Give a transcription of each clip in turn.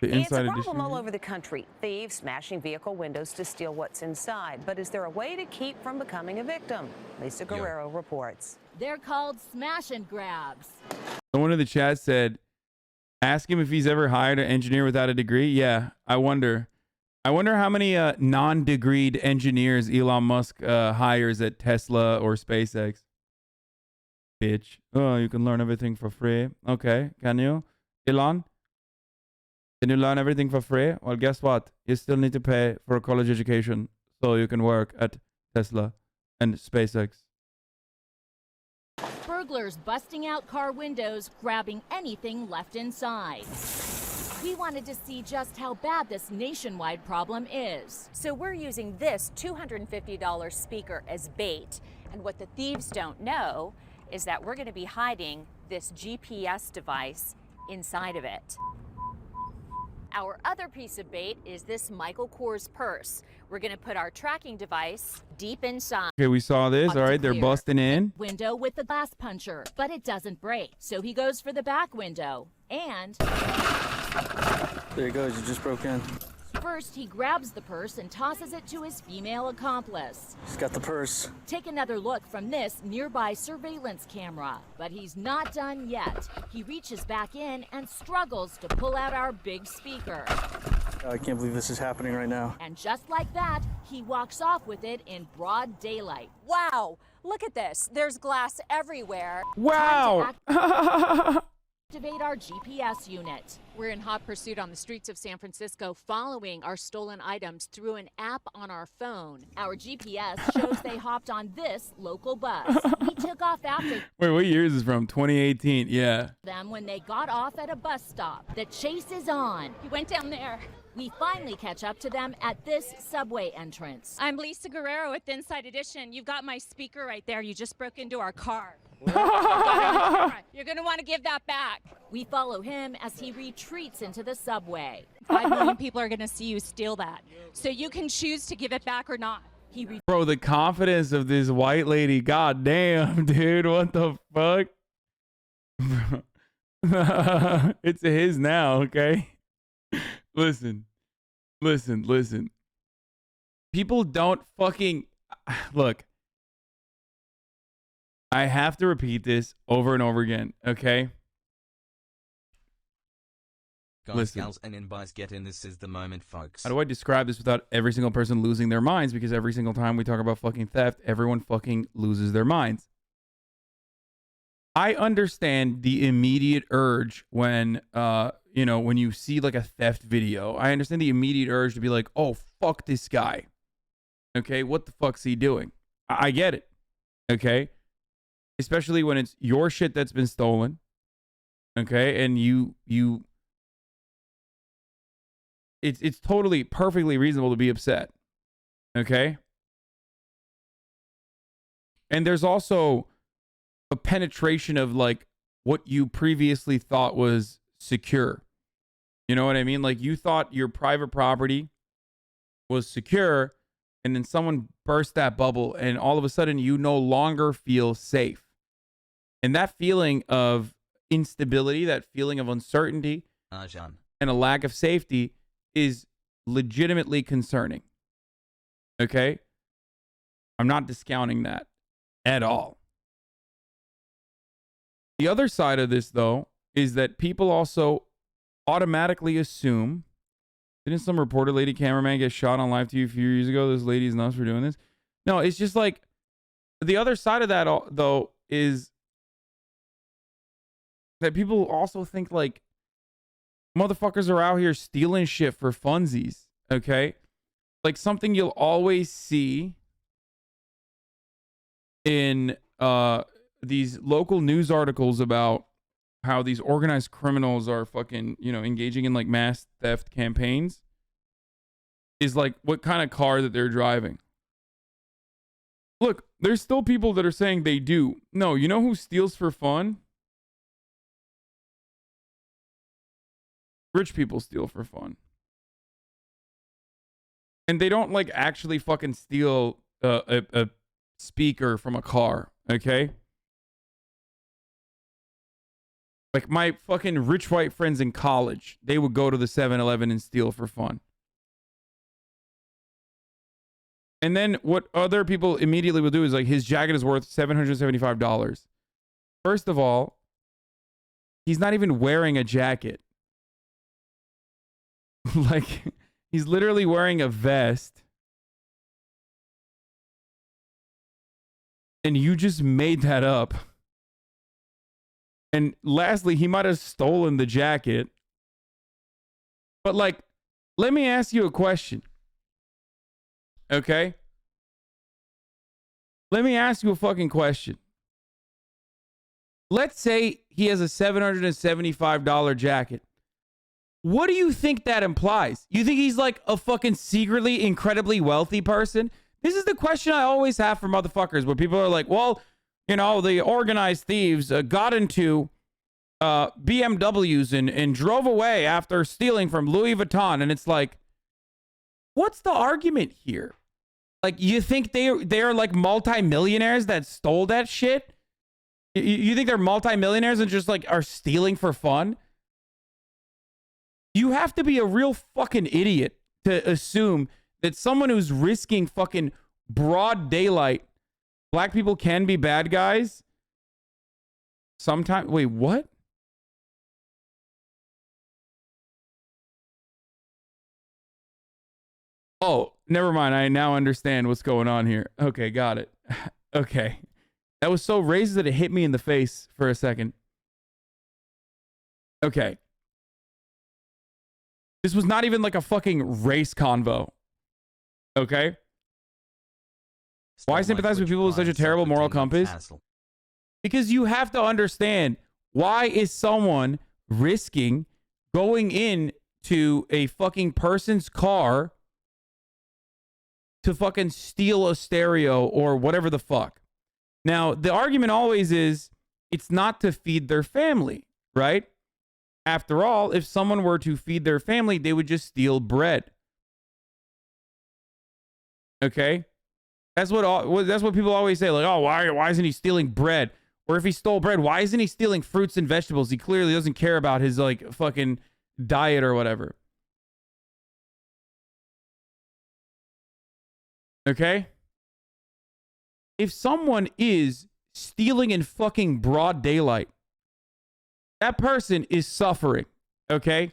The It's a inside problem edition. all over the country. Thieves smashing vehicle windows to steal what's inside. But is there a way to keep from becoming a victim? Lisa Guerrero reports. They're called smash and grabs. Someone in the chat said, ask him if he's ever hired an engineer without a degree. Yeah, I wonder. I wonder how many non-degreed engineers Elon Musk hires at Tesla or SpaceX. Bitch. Oh, you can learn everything for free. Okay, can you? Elon? Can you learn everything for free? Well, guess what? You still need to pay for a college education so you can work at Tesla and SpaceX. Burglars busting out car windows, grabbing anything left inside. We wanted to see just how bad this nationwide problem is. So we're using this $250 speaker as bait. And what the thieves don't know is that we're going to be hiding this GPS device inside of it. Our other piece of bait is this Michael Kors purse. We're going to put our tracking device deep inside. Okay, we saw this. All right, they're busting in. Window with the glass puncher, but it doesn't break. So he goes for the back window. And there it goes. You just broke in. first, he grabs the purse and tosses it to his female accomplice. He's got the purse. Take another look from this nearby surveillance camera. But he's not done yet. He reaches back in and struggles to pull out our big speaker. I can't believe this is happening right now. And just like that, he walks off with it in broad daylight. Wow, look at this. There's glass everywhere. Wow. Activate our GPS unit. We're in hot pursuit on the streets of San Francisco, following our stolen items through an app on our phone. Our GPS shows they hopped on this local bus. We took off after Wait, what year is this from? 2018. Yeah. them when they got off at a bus stop. The chase is on. He went down there. We finally catch up to them at this subway entrance. I'm Lisa Guerrero with Inside Edition. You've got my speaker right there. You just broke into our car. You're going to want to give that back. We follow him as he retreats into the subway. 5 million people are going to see you steal that. So you can choose to give it back or not. Bro, the confidence of this white lady. God damn, dude. What the fuck? It's his now, okay? Listen. People don't fucking... Look. I have to repeat this over and over again, okay? Guys, Listen. gals, and in-buys, get in. This is the moment, folks. How do I describe this without every single person losing their minds? Because every single time we talk about fucking theft, everyone fucking loses their minds. I understand the immediate urge when, when you see like a theft video. I understand the immediate urge to be like, oh, fuck this guy. Okay, what the fuck's he doing? I get it. Okay? Especially when it's your shit that's been stolen. Okay? And it's totally perfectly reasonable to be upset. Okay? And there's also a penetration of like what you previously thought was secure. You know what I mean? Like you thought your private property was secure, and then someone burst that bubble, and all of a sudden you no longer feel safe. And that feeling of instability, that feeling of uncertainty, and a lack of safety is legitimately concerning. Okay? I'm not discounting that at all. The other side of this, though, is that people also automatically assume... Didn't some reporter lady cameraman get shot on live TV a few years ago? This lady's nuts for doing this. No, it's just like... The other side of that, though, is that people also think, like, motherfuckers are out here stealing shit for funsies, okay? Like, something you'll always see in these local news articles about how these organized criminals are fucking, engaging in like mass theft campaigns is like what kind of car that they're driving. Look, there's still people that are saying they do. No, you know who steals for fun? Rich people steal for fun. And they don't like actually fucking steal a speaker from a car, okay? Like my fucking rich white friends in college, they would go to the 7-Eleven and steal for fun. And then what other people immediately will do is like, his jacket is worth $775. First of all, he's not even wearing a jacket. Like, he's literally wearing a vest. And you just made that up. And lastly, he might have stolen the jacket. But like, let me ask you a question. Okay? Let me ask you a fucking question. Let's say he has a $775 jacket. What do you think that implies? You think he's like a fucking secretly incredibly wealthy person? This is the question I always have for motherfuckers where people are like, well, you know, the organized thieves got into BMWs and drove away after stealing from Louis Vuitton. And it's like, what's the argument here? Like, you think they're like multimillionaires that stole that shit? You think they're multimillionaires and just like are stealing for fun? You have to be a real fucking idiot to assume that someone who's risking fucking broad daylight, black people can be bad guys. Sometimes, wait, what? Oh, never mind. I now understand what's going on here. Okay, got it. Okay. That was so racist that it hit me in the face for a second. Okay. This was not even like a fucking race convo. Okay? Why sympathize with people with such a terrible moral compass? Because you have to understand, why is someone risking going into a fucking person's car to fucking steal a stereo or whatever the fuck? Now, the argument always is it's not to feed their family, right? After all, if someone were to feed their family, they would just steal bread. Okay? That's what people always say. Like, oh, why isn't he stealing bread? Or if he stole bread, why isn't he stealing fruits and vegetables? He clearly doesn't care about his like fucking diet or whatever. Okay? If someone is stealing in fucking broad daylight, that person is suffering, okay?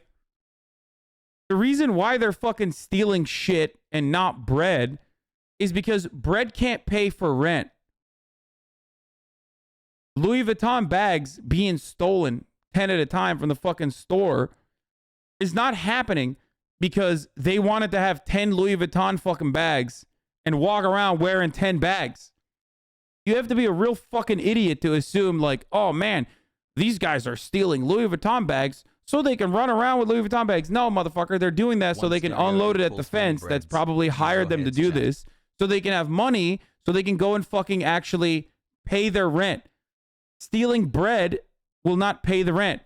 The reason why they're fucking stealing shit and not bread is because bread can't pay for rent. Louis Vuitton bags being stolen 10 at a time from the fucking store is not happening because they wanted to have 10 Louis Vuitton fucking bags and walk around wearing 10 bags. You have to be a real fucking idiot to assume like, oh man, these guys are stealing Louis Vuitton bags so they can run around with Louis Vuitton bags. No, motherfucker, they're doing that so they can unload it at the fence that's probably hired them to do this, so they can have money, so they can go and fucking actually pay their rent. Stealing bread will not pay the rent.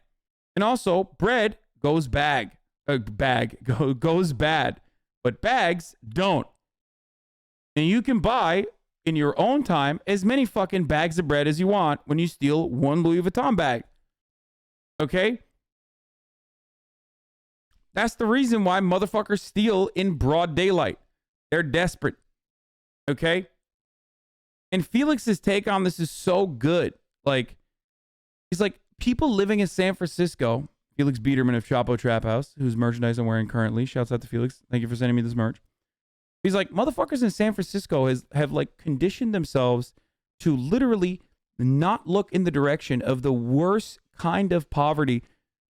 And also, bread goes goes bad, but bags don't. And you can buy in your own time as many fucking bags of bread as you want when you steal one Louis Vuitton bag. Okay? That's the reason why motherfuckers steal in broad daylight. They're desperate. Okay? And Felix's take on this is so good. Like, he's like, people living in San Francisco, Felix Biederman of Chapo Trap House, whose merchandise I'm wearing currently. Shouts out to Felix. Thank you for sending me this merch. He's like, motherfuckers in San Francisco have like conditioned themselves to literally not look in the direction of the worst kind of poverty,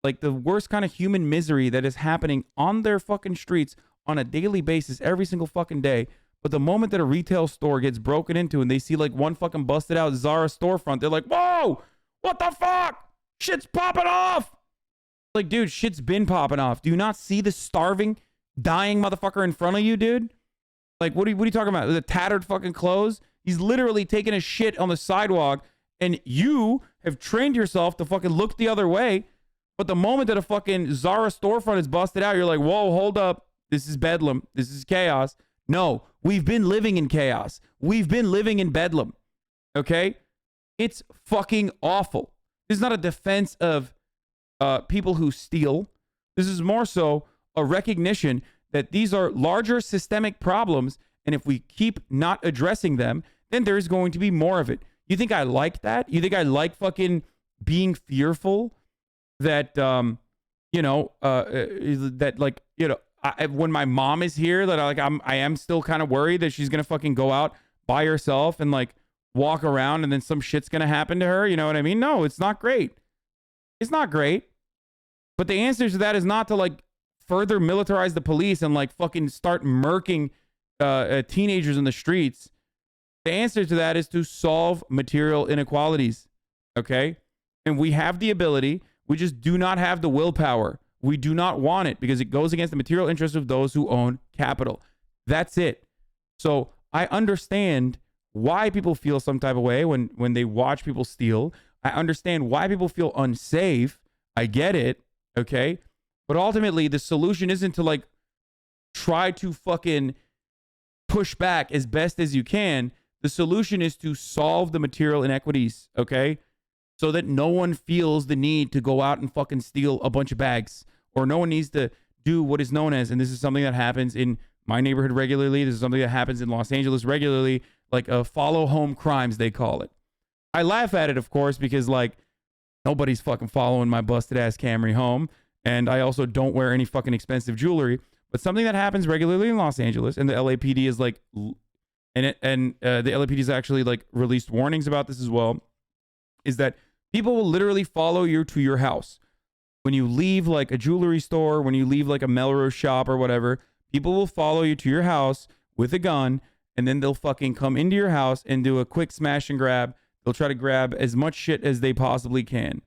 like the worst kind of human misery that is happening on their fucking streets on a daily basis every single fucking day. But the moment that a retail store gets broken into and they see like one fucking busted out Zara storefront, they're like, whoa, what the fuck? Shit's popping off. Like, dude, shit's been popping off. Do you not see the starving, dying motherfucker in front of you, dude? Like, what are you talking about? The tattered fucking clothes? He's literally taking a shit on the sidewalk, and you have trained yourself to fucking look the other way. But the moment that a fucking Zara storefront is busted out, you're like, whoa, hold up. This is bedlam. This is chaos. No, we've been living in chaos. We've been living in bedlam. Okay? It's fucking awful. This is not a defense of people who steal. This is more so a recognition that these are larger systemic problems, and if we keep not addressing them, then there's going to be more of it. You think I like that? You think I like fucking being fearful that that like, when my mom is here, that I am still kind of worried that she's gonna fucking go out by herself and like walk around and then some shit's gonna happen to her. You know what I mean? No, it's not great. It's not great. But the answer to that is not to like further militarize the police and like fucking start murking teenagers in the streets. The answer to that is to solve material inequalities. Okay? And we have the ability. We just do not have the willpower. We do not want it because it goes against the material interests of those who own capital. That's it. So I understand why people feel some type of way when they watch people steal. I understand why people feel unsafe. I get it. Okay? But ultimately, the solution isn't to like try to fucking push back as best as you can. The solution is to solve the material inequities, okay? So that no one feels the need to go out and fucking steal a bunch of bags, or no one needs to do what is known as, and this is something that happens in my neighborhood regularly. This is something that happens in Los Angeles regularly, like follow home crimes, they call it. I laugh at it, of course, because like nobody's fucking following my busted ass Camry home. And I also don't wear any fucking expensive jewelry. But something that happens regularly in Los Angeles, and the LAPD is like, the LAPD has actually like released warnings about this as well, is that people will literally follow you to your house. When you leave like a jewelry store, when you leave like a Melrose shop or whatever, people will follow you to your house with a gun, and then they'll fucking come into your house and do a quick smash and grab. They'll try to grab as much shit as they possibly can.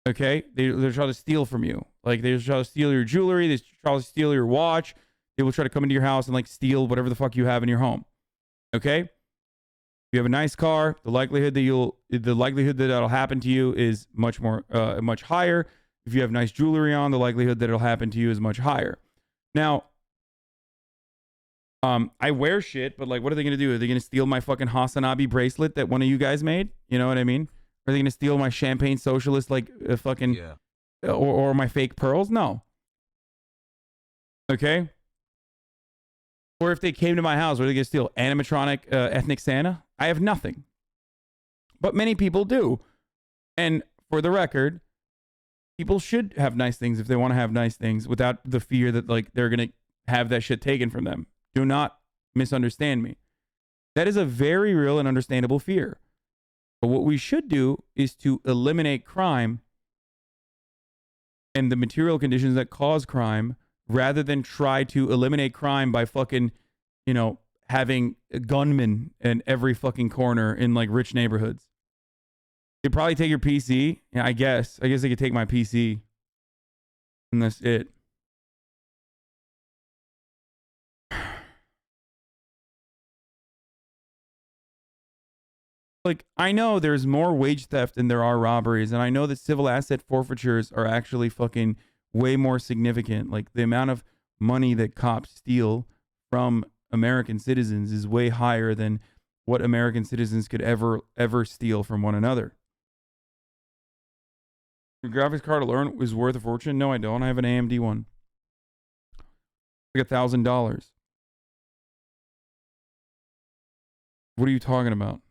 Okay, they'll try to steal from you. Like they try to steal your jewelry. They try to steal your watch. They will try to come into your house and like steal whatever the fuck you have in your home. Okay, if you have a nice car, the likelihood that that'll happen to you is much higher. If you have nice jewelry on, the likelihood that it'll happen to you is much higher. Now, I wear shit, but like, what are they gonna do? Are they gonna steal my fucking Hasanabi bracelet that one of you guys made? You know what I mean? Are they going to steal my champagne socialist, like, fucking, or my fake pearls? No. Okay? Or if they came to my house, what are they going to steal? Animatronic ethnic Santa? I have nothing. But many people do. And for the record, people should have nice things if they want to have nice things without the fear that, like, they're going to have that shit taken from them. Do not misunderstand me. That is a very real and understandable fear. But what we should do is to eliminate crime and the material conditions that cause crime, rather than try to eliminate crime by fucking, having gunmen in every fucking corner in like rich neighborhoods. They'd probably take your PC. Yeah, I guess they could take my PC. And that's it. Like, I know there's more wage theft than there are robberies, and I know that civil asset forfeitures are actually fucking way more significant. Like, the amount of money that cops steal from American citizens is way higher than what American citizens could ever steal from one another. Your graphics card alone is worth a fortune? No, I don't. I have an AMD one. Like $1,000. What are you talking about?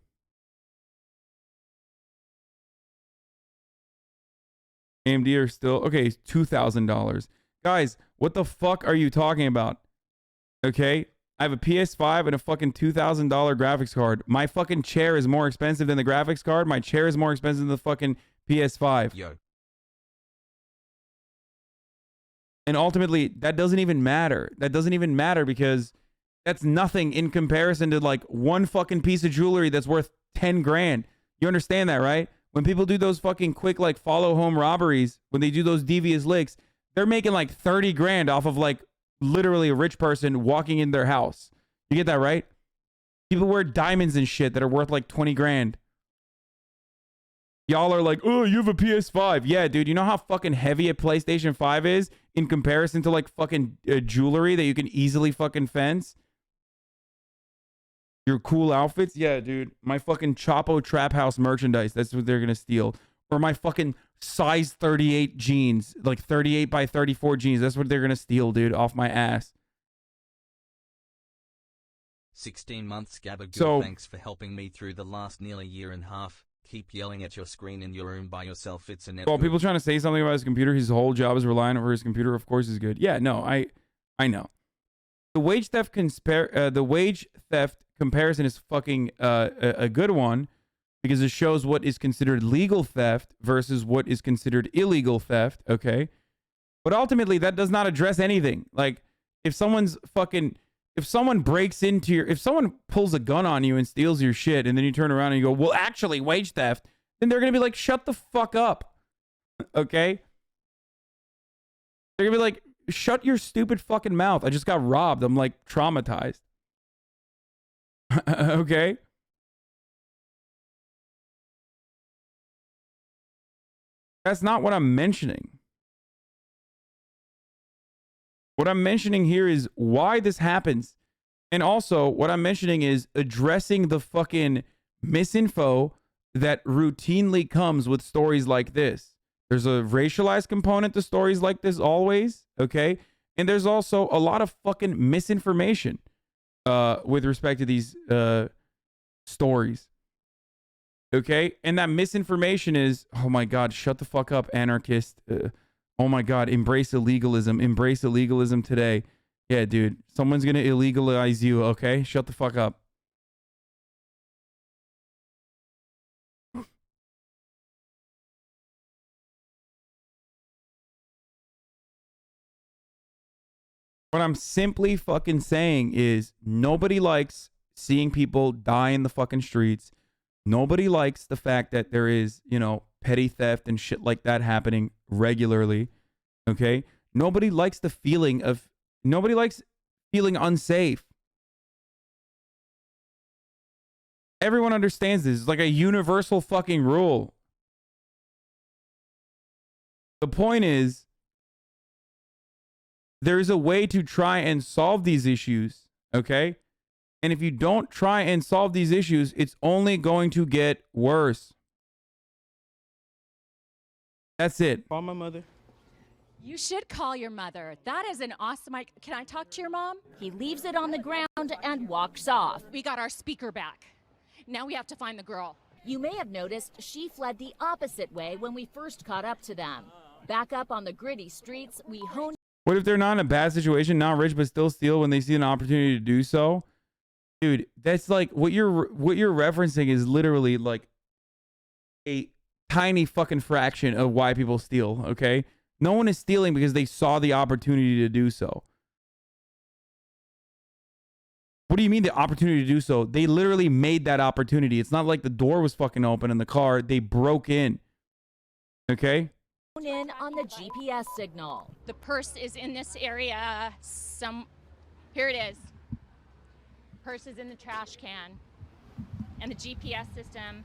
AMD are still okay. $2,000, guys. What the fuck are you talking about? Okay, I have a PS5 and a fucking $2,000 graphics card. My fucking chair is more expensive than the graphics card. My chair is more expensive than the fucking PS5. Yo. And ultimately, that doesn't even matter. That doesn't even matter because that's nothing in comparison to like one fucking piece of jewelry that's worth 10 grand. You understand that, right? When people do those fucking quick, like, follow home robberies, when they do those devious licks, they're making like 30 grand off of like literally a rich person walking in their house. You get that, right? People wear diamonds and shit that are worth like 20 grand. Y'all are like, oh, you have a PS5. Yeah, dude, you know how fucking heavy a PlayStation 5 is in comparison to like fucking jewelry that you can easily fucking fence? Your cool outfits? Yeah, dude. My fucking Chapo Trap House merchandise. That's what they're going to steal. Or my fucking size 38 jeans, like 38 by 34 jeans. That's what they're gonna steal, dude, off my ass. 16 months Gabagool, So- thanks for helping me through the last nearly year and a half. Keep yelling at your screen in your room by yourself. It's a net. Well, people trying to say something about his computer. His whole job is relying over his computer. Of course, is good. Yeah, no, I know. The wage theft comparison is fucking a good one because it shows what is considered legal theft versus what is considered illegal theft. Okay, but ultimately that does not address anything. Like if someone breaks into if someone pulls a gun on you and steals your shit, and then you turn around and you go, well, actually, wage theft, then they're gonna be like, shut the fuck up. Okay? They're gonna be like, shut your stupid fucking mouth. I just got robbed. I'm like traumatized. Okay? That's not what I'm mentioning. What I'm mentioning here is why this happens. And also, what I'm mentioning is addressing the fucking misinfo that routinely comes with stories like this. There's a racialized component to stories like this always, okay? And there's also a lot of fucking misinformation with respect to these stories. Okay? And that misinformation is, oh my God, shut the fuck up, anarchist. Oh my God, embrace illegalism. Embrace illegalism today. Yeah, dude, someone's gonna illegalize you, okay? Shut the fuck up. What I'm simply fucking saying is nobody likes seeing people die in the fucking streets. Nobody likes the fact that there is, you know, petty theft and shit like that happening regularly. Okay? Nobody likes the feeling of, nobody likes feeling unsafe. Everyone understands this. It's like a universal fucking rule. The point is, there is a way to try and solve these issues, okay? And if you don't try and solve these issues, it's only going to get worse. That's it. Call my mother. You should call your mother. That is an awesome. Can I talk to your mom? He leaves it on the ground and walks off. We got our speaker back. Now we have to find the girl. You may have noticed she fled the opposite way when we first caught up to them. Back up on the gritty streets, we honed. What if they're not in a bad situation, not rich, but still steal when they see an opportunity to do so? Dude, that's like what you're referencing is literally like a tiny fucking fraction of why people steal, okay? No one is stealing because they saw the opportunity to do so. What do you mean the opportunity to do so? They literally made that opportunity. It's not like the door was fucking open in the car. They broke in. Okay? in on the GPS signal. The purse is in this area. Here it is. Purse is in the trash can. And the GPS system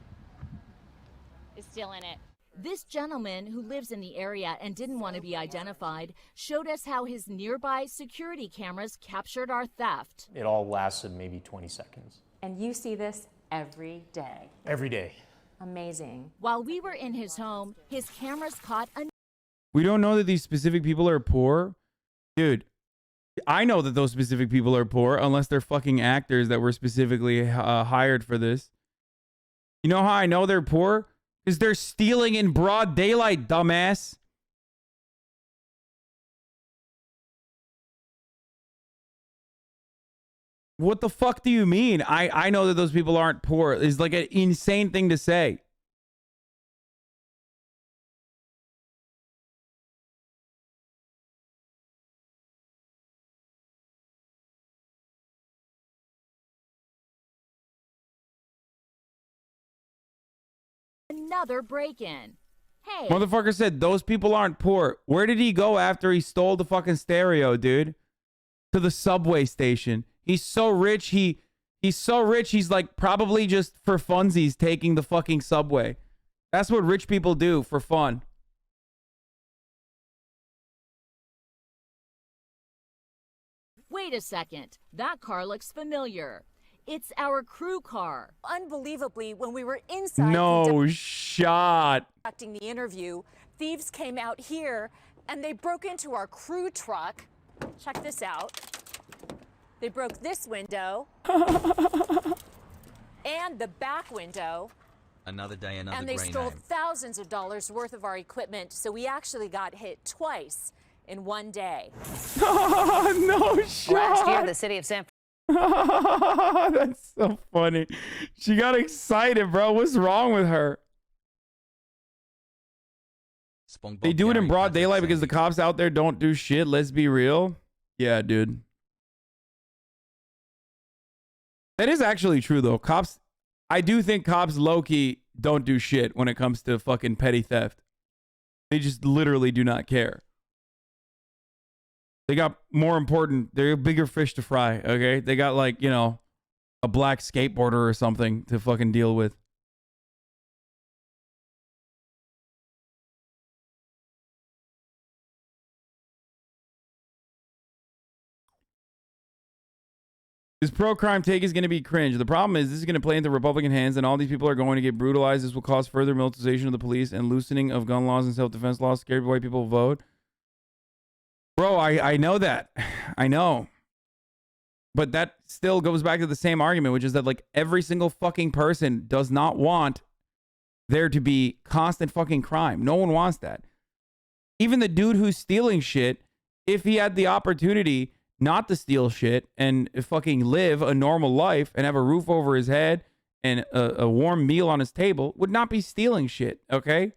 is still in it. This gentleman who lives in the area and didn't want to be identified showed us how his nearby security cameras captured our theft. It all lasted maybe 20 seconds. And you see this every day. Every day. Amazing. While we were in his home, his cameras caught a... We don't know that these specific people are poor. Dude, I know that those specific people are poor unless they're fucking actors that were specifically hired for this. You know how I know they're poor? Because they're stealing in broad daylight, dumbass. What the fuck do you mean? I know that those people aren't poor. It's like an insane thing to say. Another break-in. Hey. Motherfucker said those people aren't poor. Where did he go after he stole the fucking stereo, dude? To the subway station. He's so rich, he's so rich, he's like probably just for funsies taking the fucking subway. That's what rich people do for fun. Wait a second. That car looks familiar. It's our crew car. Unbelievably, when we were inside No shot. conducting the interview, thieves came out here and they broke into our crew truck. Check this out. They broke this window and the back window. Another day, another And they grey stole name. thousands of dollars worth of our equipment, so we actually got hit twice in one day. No shot. Last year, the city of San That's so funny. She got excited, bro. What's wrong with her? SpongeBob They do it in Gary broad Patrick daylight because the Sandy. cops out there don't do shit. Let's be real. Yeah, dude. That is actually true, though. Cops, I do think cops low-key don't do shit when it comes to fucking petty theft. They just literally do not care. They got more important, they're bigger fish to fry, okay? They got like, you know, a black skateboarder or something to fucking deal with. This pro-crime take is going to be cringe. The problem is this is going to play into Republican hands and all these people are going to get brutalized. This will cause further militarization of the police and loosening of gun laws and self-defense laws. Scared white people vote. Bro, I know that. I know. But that still goes back to the same argument, which is that like every single fucking person does not want there to be constant fucking crime. No one wants that. Even the dude who's stealing shit, if he had the opportunity not to steal shit and fucking live a normal life and have a roof over his head and a warm meal on his table, would not be stealing shit, okay?